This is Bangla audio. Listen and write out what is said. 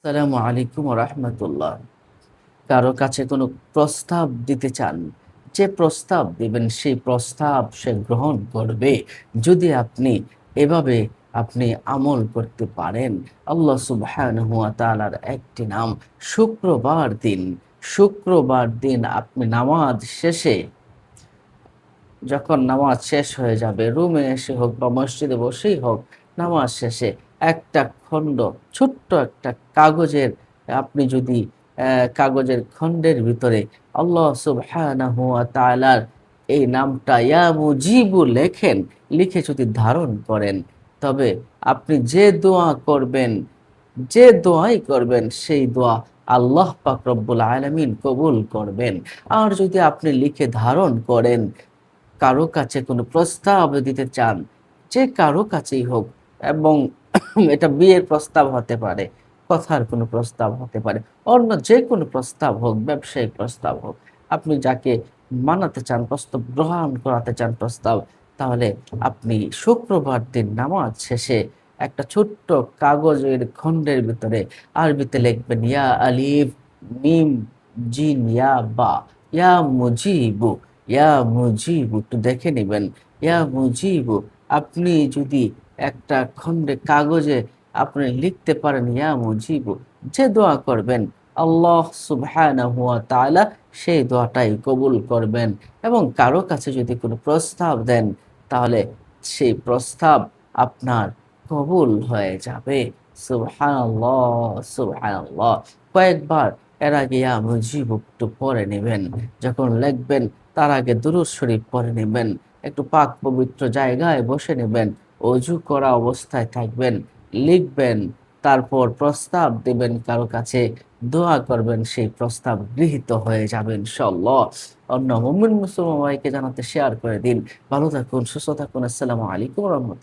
আসসালামু আলাইকুম রাহমাতুল্লাহ। কারো কাছে কোনো প্রস্তাব দিতে চান, যে প্রস্তাব দিবেন সেই প্রস্তাব সে গ্রহণ করবে। যদি আপনি এভাবে আপনি আমল করতে পারেন। আল্লাহ সুবহানাহু ওয়া তাআলার একটি নাম শুক্রবার দিন। শুক্রবার দিন আপনি নামাজ শেষে যখন নামাজ শেষ হয়ে যাবে, রুমে এসে হোক বা মসজিদে বসেই হোক, নামাজ শেষে একটা খণ্ড, ছোট্ট একটা কাগজের আপনি যদি কাগজের খণ্ডের ভিতরে আল্লাহ সুবহানাহু ওয়া তাআলার এই নামটা ইয়া মুজিবু লেখেন, লিখে যদি ধারণ করেন, তবে আপনি যে দোয়া করবেন, যে দোয়াই করবেন সেই দোয়া আল্লাহ পাক রব্বুল আলামিন কবুল করবেন। আর যদি আপনি লিখে ধারণ করেন, কারো কাছে কোনো প্রস্তাব দিতে চান, যে কারো কাছেই হোক, এবং এটা বিয়ের প্রস্তাব হতে পারে, কথার কোনো প্রস্তাব হতে পারে, অন্য যেকোনো প্রস্তাব হোক, ব্যবসায়িক প্রস্তাব হোক। আপনি যাকে মানাতে চান, প্রস্তাব গ্রহণ করাতে চান প্রস্তাব, তাহলে আপনি শুক্রবার দিন নামাজ শেষে একটা ছোট্ট কাগজের খণ্ডের ভিতরে আরবিতে লিখবেন ইয়া আলিফ মিম জিন ইয়া বা, ইয়া মুজিবু, ইয়া মুজিবু একটু দেখে নিবেন। ইয়া মুজিবু, আপনি যদি একটা খণ্ডে কাগজে আপনি লিখতে পারেন ইয়া মুজিবু, যে দোয়া করবেন আল্লাহ সুবহানাহু ওয়া তাআলা সেই দোয়াটাই কবুল করবেন। এবং কারো কাছে যদি কোনো প্রস্তাব দেন, তাহলে সেই প্রস্তাব আপনার কবুল হয়ে যাবে। সুবহানাল্লাহ, সুবহানাল্লাহ। কয়েকবার এর আগে ইয়া মুজিবু একটু পড়ে নিবেন। যখন লিখবেন তার আগে দুরূদ শরীফ পড়ে নিবেন। একটু পাক পবিত্র জায়গায় বসে নিবেন। অজু করা অবস্থায় থাকবেন। লিখবেন, তারপর প্রস্তাব দিবেন কারো কাছে, দোয়া করবেন, সেই প্রস্তাব গৃহীত হয়ে যাবে ইনশাআল্লাহ। অন্য মুমিন মুসলমান ভাইকে জানাতে শেয়ার করে দিন। ভালো থাকুন, সুস্থ থাকুন। আসসালামু আলাইকুম ওয়া রাহমাতুল্লাহ।